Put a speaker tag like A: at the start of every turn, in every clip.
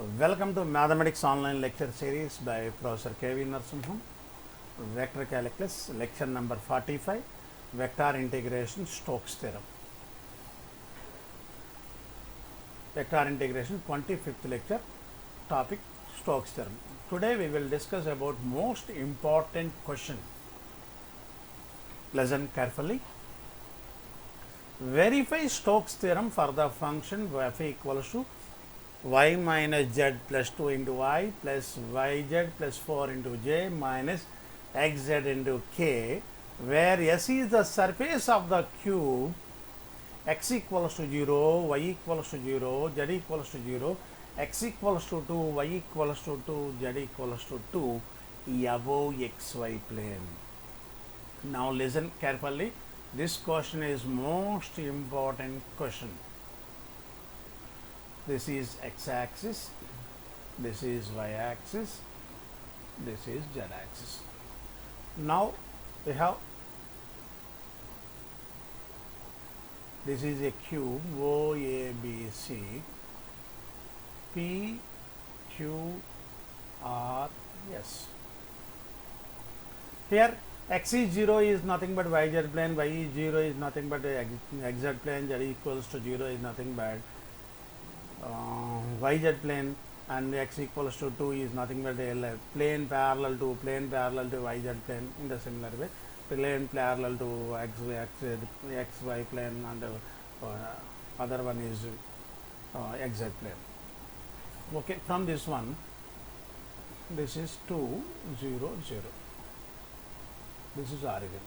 A: Welcome to Mathematics Online Lecture Series by Professor K.V. Narasimham. Vector Calculus, lecture number 45, Vector Integration, Stokes Theorem. Vector Integration, 25th lecture, topic Stokes Theorem. Today we will discuss about most important question. Listen carefully. Verify Stokes Theorem for the function f equals to y minus z plus 2 into y plus yz plus 4 into j minus xz into k, where s is the surface of the cube, x equals to 0, y equals to 0, z equals to 0, x equals to 2, y equals to 2, z equals to 2 above xy plane. Now listen carefully. This question is most important question. This is x-axis, this is y-axis, this is z-axis. Now we have, this is a cube OABC, P, Q, R, S. Here x is 0 is nothing but yz plane, y is 0 is nothing but xz plane, z equals to 0 is nothing but yz plane, and x equals to 2 is nothing but a plane parallel to yz plane. In the similar way, plane parallel to xy plane, and other one is xz plane. Okay, from this one, this is 2, 0, 0. This is origin.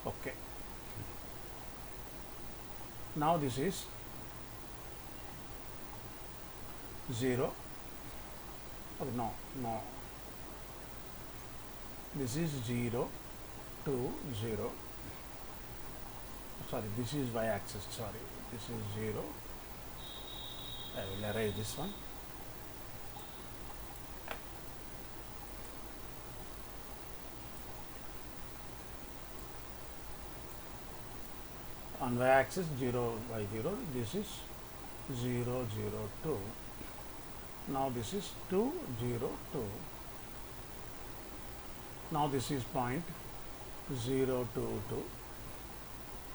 A: Okay. Now this is 0. Oh, no. This is 0, 2, 0. Sorry, this is y-axis. Sorry, this is 0. I will erase this one. On y-axis 0 by 0, this is 0, 0, 2. Now this is 2, 0, 2. Now this is point 0, 2, 2.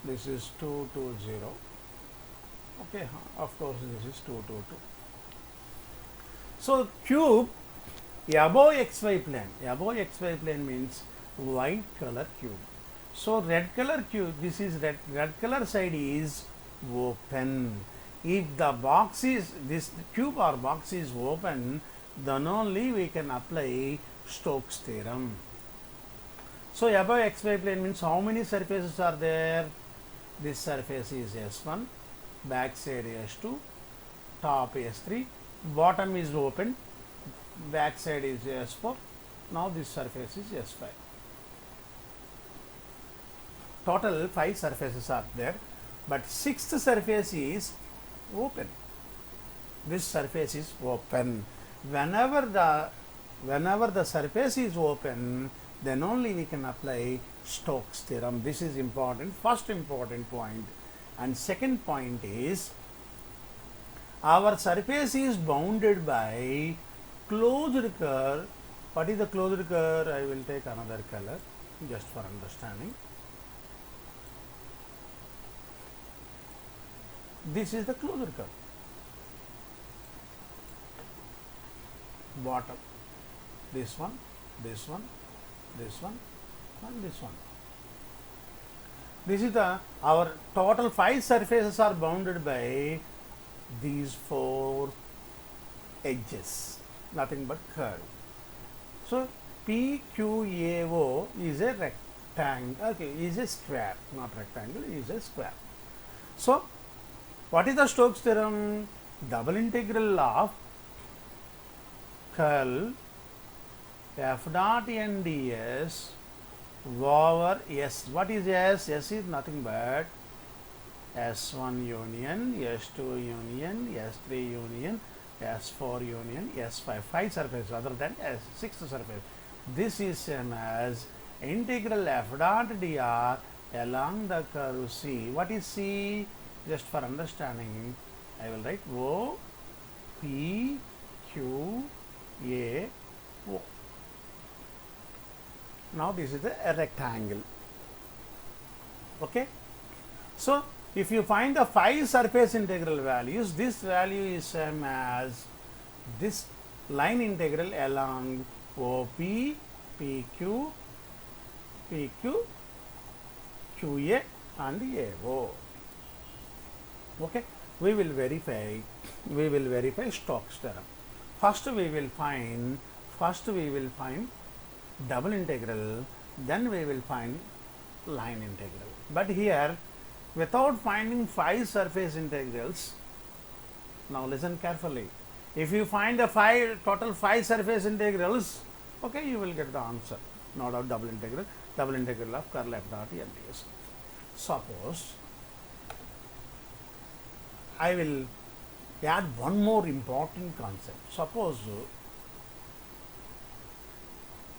A: This is 2, 2, 0. Okay, of course this is 2, 2, 2. So cube above xy plane. Above xy plane means white color cube. So red color cube, this is red color side is open. If the box is, this cube or box is open, then only we can apply Stokes theorem. So above xy plane means how many surfaces are there? This surface is S1, back side S2, top S3, bottom is open, back side is S4. Now this surface is S5. Total 5 surfaces are there, but 6th surface is open. This surface is open. Whenever the surface is open, then only we can apply Stokes theorem. This is important, first important point. And second point is, our surface is bounded by closed curve. What is the closed curve? I will take another color just for understanding. This is the closed curve. Bottom. This one, this one, this one, and this one. This is our total 5 surfaces are bounded by these 4 edges, nothing but curve. So PQAO is a rectangle, okay, is a square, not rectangle, is a square. So what is the Stokes theorem? Double integral of curl f dot n ds over S. What is S? S is nothing but S1 union, S2 union, S3 union, S4 union, S5. 5 surfaces other than S6th surface. This is same as integral f dot dr along the curve C. What is C? Just for understanding, I will write O P Q A O. Now this is a rectangle. Okay. So if you find the 5 surface integral values, this value is same as this line integral along OP, PQ, QA and AO. Okay, we will verify Stokes theorem. First we will find double integral, then we will find line integral. But here, without finding 5 surface integrals, now listen carefully. If you find the total 5 surface integrals, okay, you will get the answer. No doubt double integral of curl f dot n ds. Suppose I will add one more important concept. Suppose,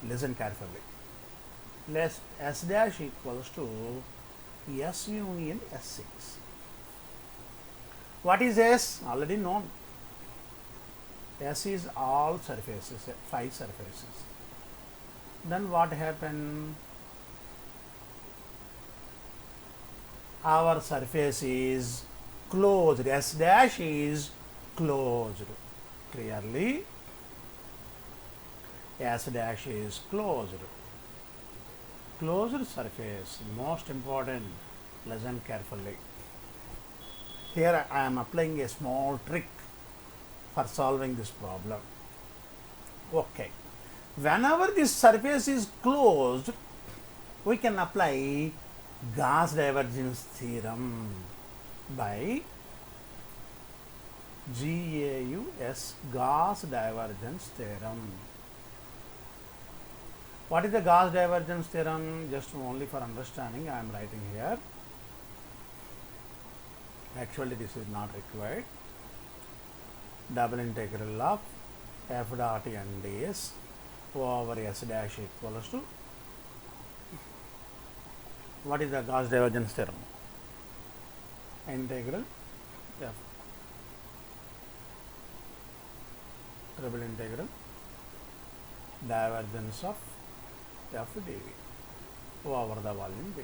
A: listen carefully. Let S dash equals to S union S6. What is S? Already known. S is all surfaces, 5 surfaces. Then what happened? Our surface is closed. S dash is closed. Clearly, S dash is closed. Closed surface, most important. Listen carefully. Here I am applying a small trick for solving this problem. Okay. Whenever this surface is closed, we can apply Gauss divergence theorem by GAUS, Gauss divergence theorem. What is the Gauss divergence theorem? Just only for understanding, I am writing here. Actually, this is not required. Double integral of f dot n ds over S dash equals to, what is the Gauss divergence theorem? Integral f triple integral divergence of f dv over the volume V.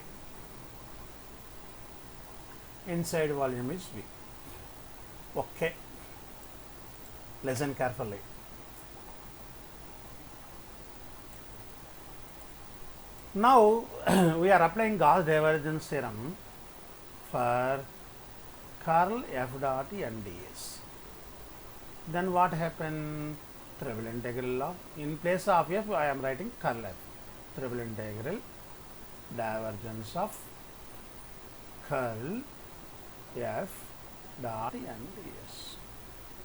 A: Inside volume is V. Okay. Listen carefully. Now we are applying Gauss divergence theorem for curl f dot n ds. Then what happened? Triple integral of, in place of f I am writing curl f. Triple integral divergence of curl f dot n ds.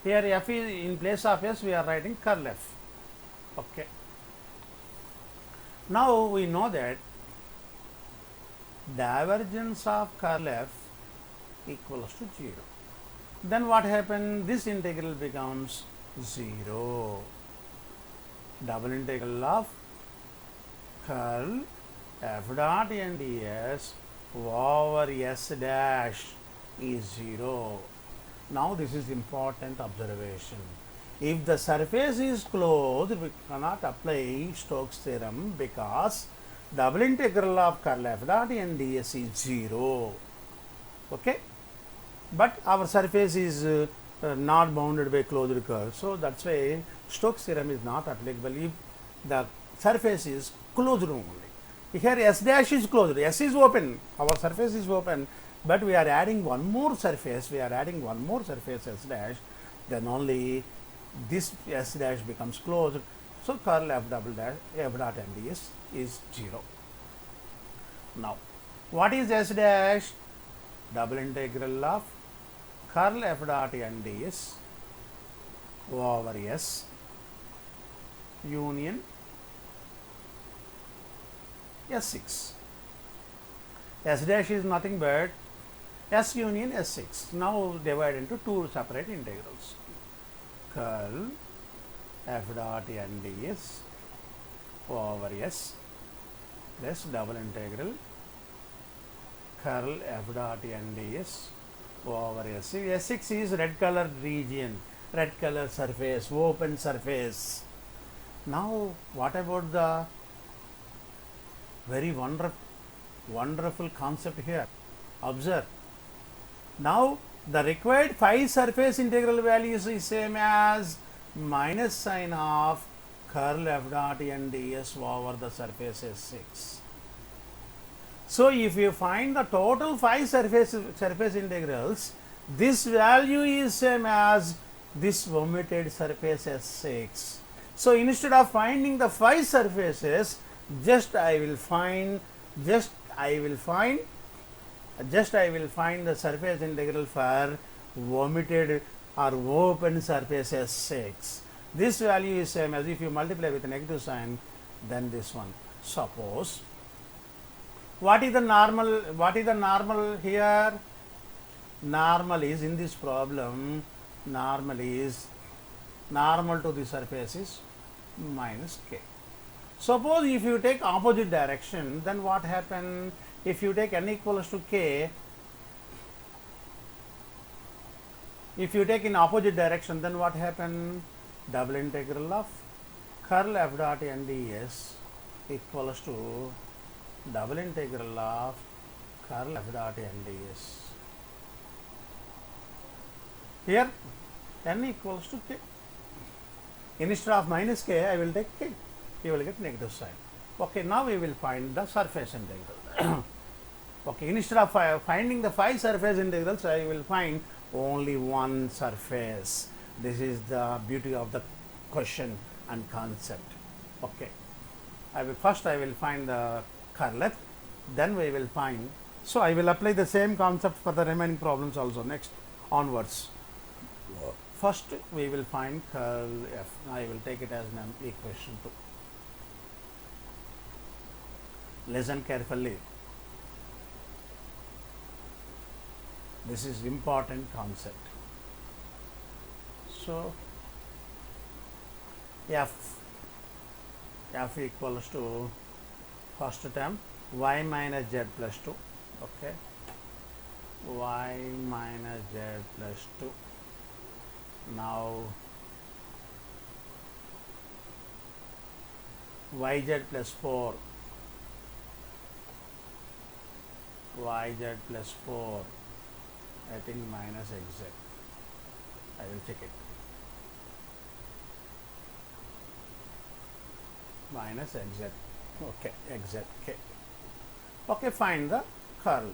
A: Here f is in place of s, we are writing curl f. Okay. Now we know that divergence of curl f equals to 0. Then what happened? This integral becomes 0. Double integral of curl f dot n ds over s dash is 0. Now this is important observation. If the surface is closed, we cannot apply Stokes theorem because double integral of curl f dot n ds is 0. Okay, but our surface is not bounded by closed curve, so that's why Stokes theorem is not applicable if the surface is closed only. Here S dash is closed, S is open, our surface is open, but we are adding one more surface, S dash, then only this S dash becomes closed, so curl f double dash f dot n ds is 0. Now, what is S dash? Double integral of curl f dot n ds over S union S6. S dash is nothing but S union S6. Now divide into two separate integrals. Curl f dot n ds over S plus double integral curl f dot n ds over S6. S6 is red colored region. red color surface, open surface. Now what about the very wonderful concept here? Observe. Now the required phi surface integral values is same as minus sign of curl f dot n ds over the surface S6. So if you find the total phi surface integrals, this value is same as this omitted surface S6. So instead of finding the phi surfaces, I will find the surface integral for omitted or open surface S6. This value is same as, if you multiply with a negative sign, then this one. Suppose what is the normal here? Normal is, in this problem, normal to the surface is minus k. Suppose if you take opposite direction, then what happen? If you take n equals to k, if you take in opposite direction, then what happen? Double integral of curl f dot n ds equals to double integral of curl f dot n ds. Here n equals to k. Instead of minus k, I will take k. You will get negative sign. Okay, now we will find the surface integral. Okay, instead of finding the phi surface integrals, I will find only one surface. This is the beauty of the question and concept. Okay, I will find the curl f, then we will find. So I will apply the same concept for the remaining problems also. Next onwards. First we will find curl f. I will take it as an equation 2. Listen carefully. This is important concept. So f equals to first term y minus z plus 2. Okay, y minus z plus 2. Now yz plus 4, yz plus 4, I think minus xz. I will check it. Minus xz. Okay, xz k. Okay, find the curl.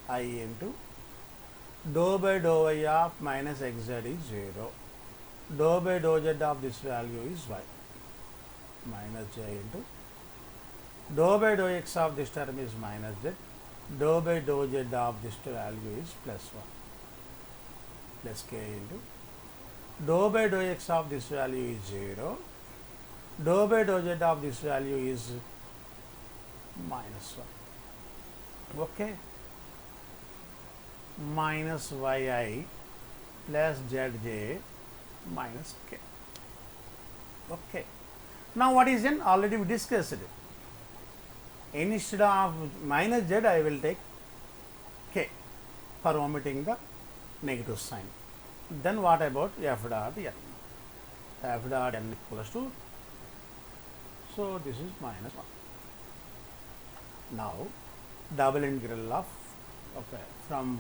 A: I into dou by dou y of minus xz is 0. Dou by dou z of this value is y. Minus j into dou by dou x of this term is minus z. Dou by dou z of this value is plus 1. Plus k into dou by dou x of this value is 0. Dou by dou z of this value is minus 1. Okay. Minus yi plus zj minus k. Okay. Now what is n? Already we discussed it. Instead of minus z, I will take k for omitting the negative sign. Then what about f dot n? F dot n equals to, so this is minus 1. Now double integral of, okay, from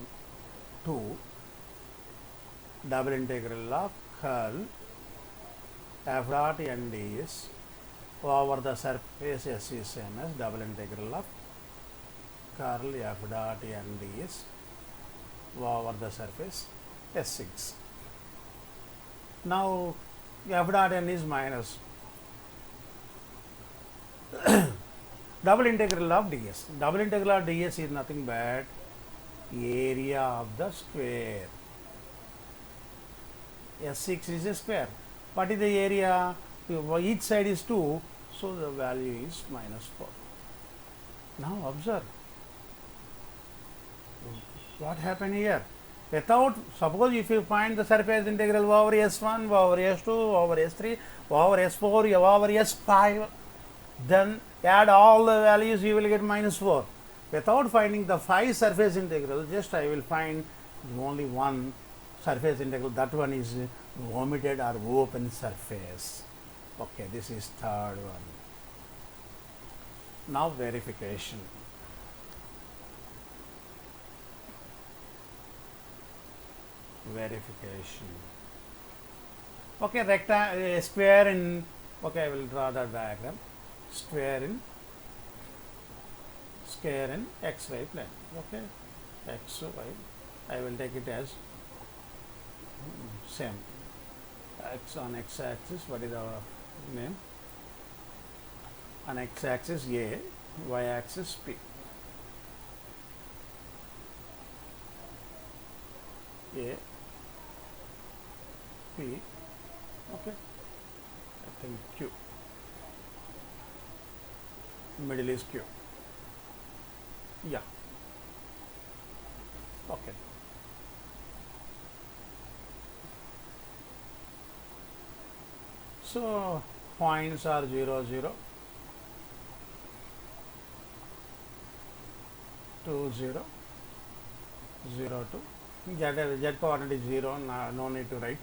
A: 2, double integral of curl f dot n ds over the surface S is same as double integral of curl f dot n ds over the surface S6. Now f dot n is minus double integral of ds. Double integral of ds is nothing but area of the square. S6 is a square. What is the area? Each side is 2, so the value is minus 4. Now observe what happened here. Without, suppose if you find the surface integral over S1, over S2, over S3, over S4, over S5, then add all the values, you will get minus 4. Without finding the phi surface integral, just I will find only one surface integral, that one is omitted or open surface. Okay, this is third one. Now verification. Okay, square in, okay, I will draw the diagram. Square in xy plane. Okay, x, y, I will take it as same. X on x axis, what is our name? On x axis A, y axis P. A, P, okay, I think Q, middle is Q, yeah, okay. So points are 0, 0, 2, 0, 0, 2. Z coordinate is 0, no need to write.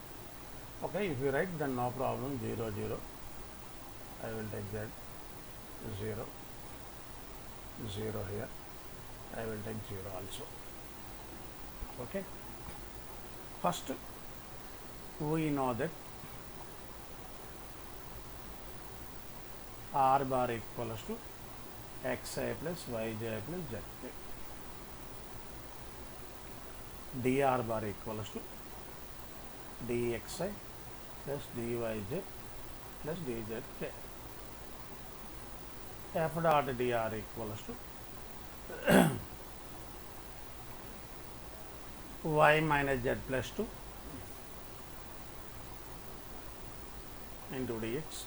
A: Okay, if you write, then no problem, 0, 0. I will take Z, 0, 0 here. I will take 0 also. Okay. First, we know that R bar equals to xi plus yj plus zk. Dr bar equals to dxi plus dyj plus dzk. F dot dr equals to y minus z plus 2 into dx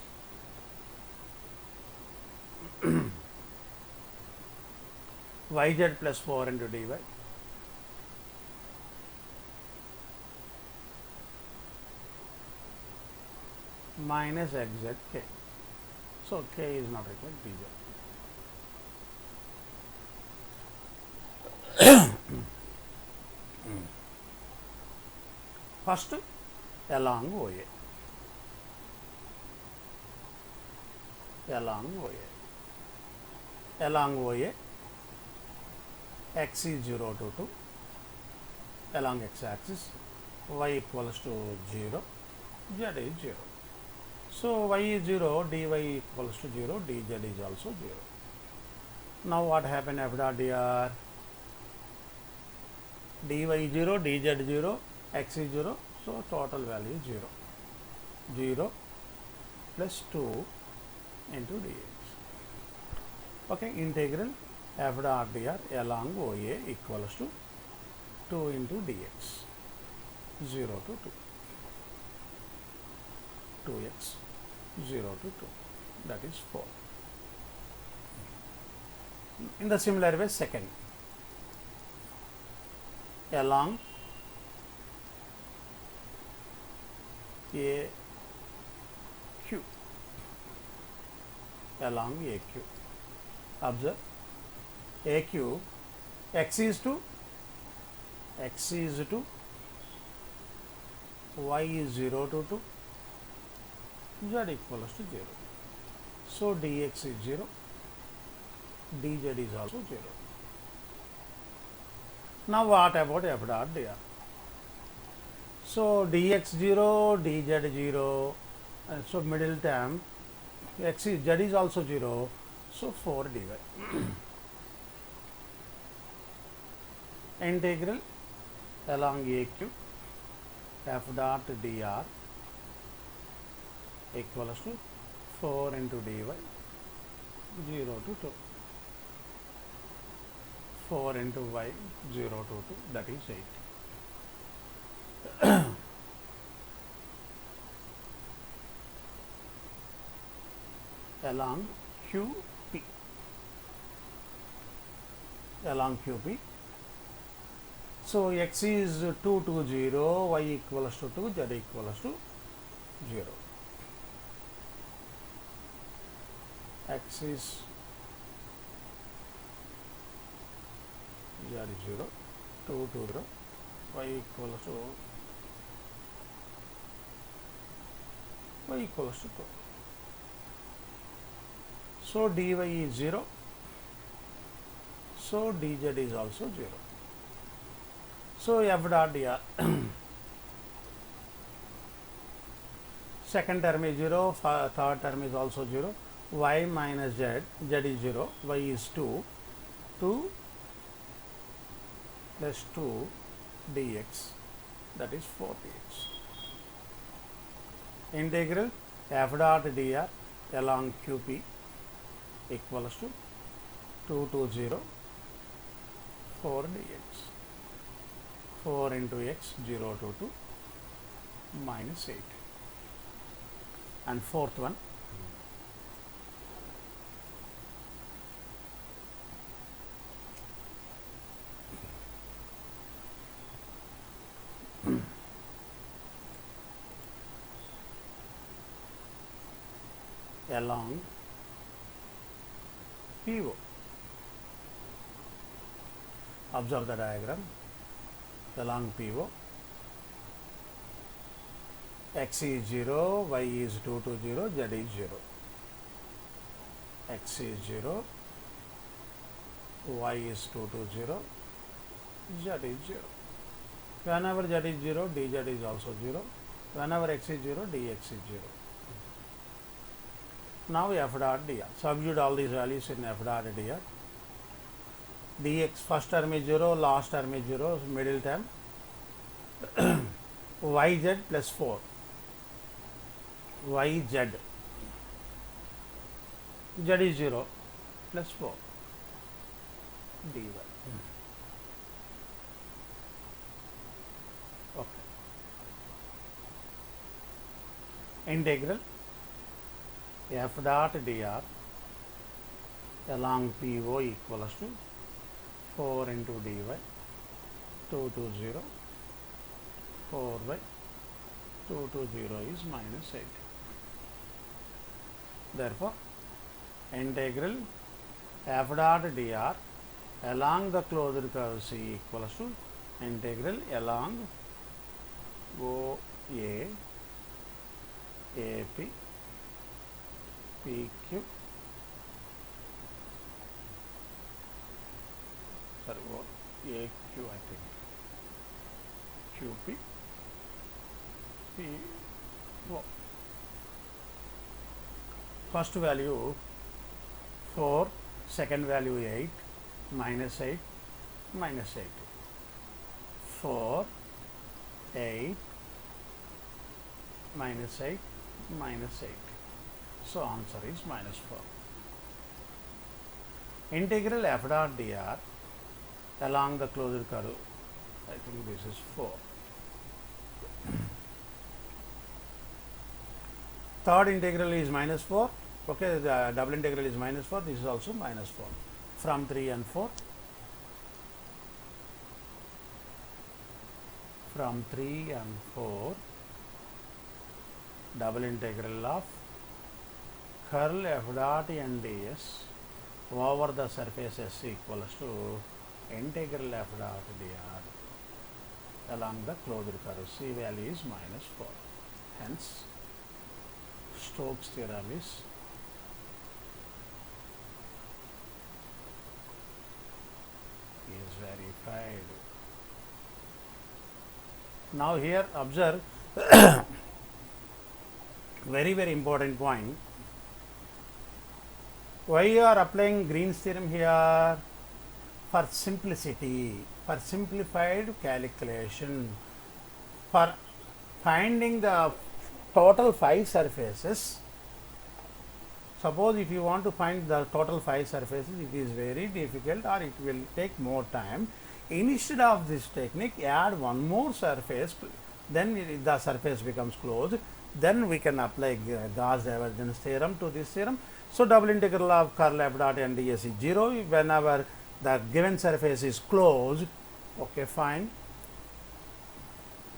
A: yz plus 4 into dy minus xzk. So k is not equal to dz. First, along OA. Along OA, x is 0 to 2, along x axis, y equals to 0, z is 0. So y is 0, dy equals to 0, dz is also 0. Now what happened f dot dr? Dy 0, dz 0, x is 0, so total value is 0. 0 plus 2 into dx. Okay, integral f dot dr along OA equals to 2 into dx, 0 to 2, 2x, 0 to 2, that is 4. In the similar way, second, along AQ, along AQ. Observe AQ, x is to, y is 0 to 2, z equals to 0. So dx is 0, dz is also 0. Now what about f dot dr? So dx 0, dz 0, so middle term x is, z is also 0, so 4 dy. Integral along AQ f dot dr equals to 4 into dy, 0 to 2. 4 into y, 0 to 2, that is 8. Along QP. So x is 2 to 0, y equals to 2, z equals to 0. X is z is 0, 2 to 0, y equals to y equals to 2. So dy is 0, so dz is also 0. So f dot dr, second term is 0, third term is also 0, y minus z, z is 0, y is 2, 2 plus 2 dx, that is 4 dx. Integral f dot dr along qp equals to 2 to 0, 4 dx. 4 into x, 0 to 2, minus 8. And fourth one, along PO. Observe the diagram. Along PO, x is 0, y is 2 to 0, z is 0. X is 0, y is 2 to 0, z is 0. Whenever z is 0, dz is also 0. Whenever x is 0, dx is 0. Now f dot dr. Substitute all these values in f dot dr. Dx, first term is 0, last term is 0, middle term, yz plus 4, yz, z is 0 plus 4, dy. Okay. Integral f dot dr along PO equals to 4 into dy, 2 to 0, 4 by 2 to 0 is minus 8. Therefore, integral f dot dr along the closed curve C equals to integral along OA, AP, PQ, sorry, AQ I think, QP, PO. First value 4, second value 8, minus 8, minus 8. 4, 8, minus 8, minus 8. So answer is minus 4. Integral f dot dr along the closed curve, I think this is 4. Third integral is minus 4. Okay, the double integral is minus 4. This is also minus 4. From 3 and 4. From 3 and 4, double integral of curl f dot n ds over the surface S equals to integral f dot dr along the closed curve. C value is minus 4. Hence, Stokes theorem is verified. Now here observe very important point. Why you are applying Green's theorem here? For simplicity, for simplified calculation, for finding the total 5 surfaces. Suppose if you want to find the total 5 surfaces, it is very difficult or it will take more time. Instead of this technique, add one more surface, then the surface becomes closed. Then we can apply Gauss divergence theorem to this theorem. So double integral of curl f dot n ds is 0 whenever the given surface is closed. Okay, fine.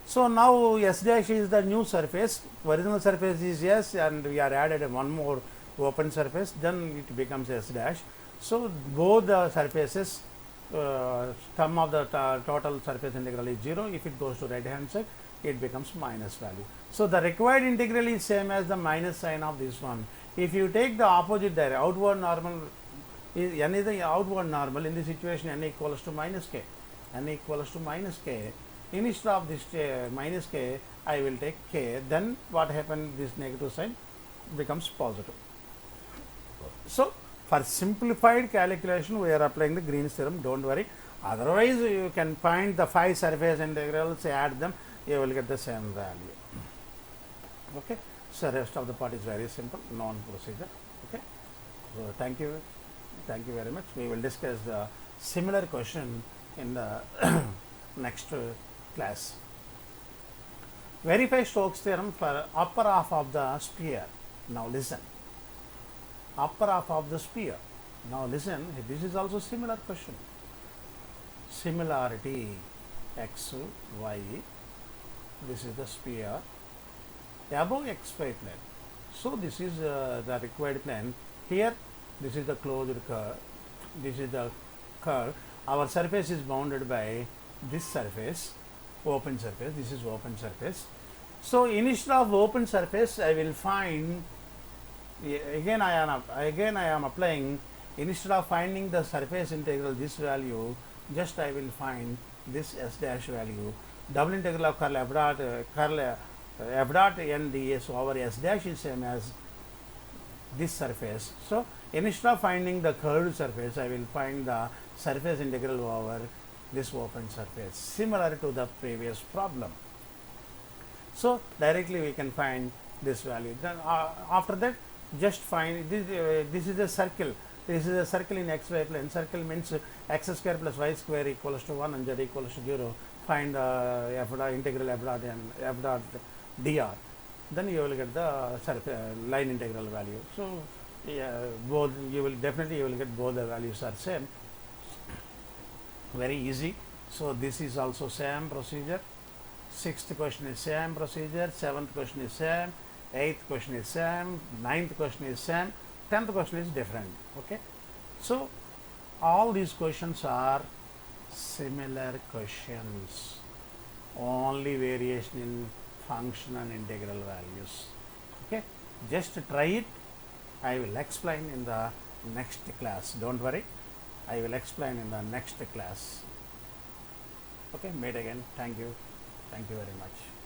A: So now S dash is the new surface, original surface is S and we are added one more open surface, then it becomes S dash. So both the surfaces, sum of the total surface integral is 0 if it goes to right hand side. it becomes minus value. So the required integral is same as the minus sign of this one. If you take the opposite direction, outward normal, n is the outward normal, in this situation n equals to minus k, n equals to minus k. Instead of this minus k, I will take k, then what happens, this negative sign becomes positive. So for simplified calculation, we are applying the Green's theorem, don't worry. Otherwise, you can find the 5 surface integrals, add them, you will get the same value. Okay. So rest of the part is very simple, known procedure. Okay. So thank you very much. We will discuss the similar question in the next class. Verify Stokes theorem for upper half of the sphere. Now listen. Upper half of the sphere. Now listen, this is also similar question. Similarity x, y, this is the sphere above xy plane. So this is the required plane. Here this is the closed curve, this is the curve. Our surface is bounded by this surface, open surface, this is open surface. So instead of open surface, I will find, again I am applying, instead of finding the surface integral this value, just I will find this s dash value. Double integral of curl f dot n ds over s dash is same as this surface. So instead of finding the curved surface, I will find the surface integral over this open surface, similar to the previous problem. So directly we can find this value. Then after that, just find this. This is a circle. This is a circle in xy plane. Circle means x square plus y square equals to 1 and z equals to 0. Find f dot integral f dot and f dot dr. Then you will get the line integral value. So both you will get both the values are same. Very easy. So this is also same procedure. 6th question is same procedure. 7th question is same. 8th question is same. 9th question is same. 10th question is different. Okay. So all these questions are similar questions. Only variation in function and integral values. Okay. Just try it. I will explain in the next class. Don't worry. I will explain in the next class. Okay. Meet again. Thank you. Thank you very much.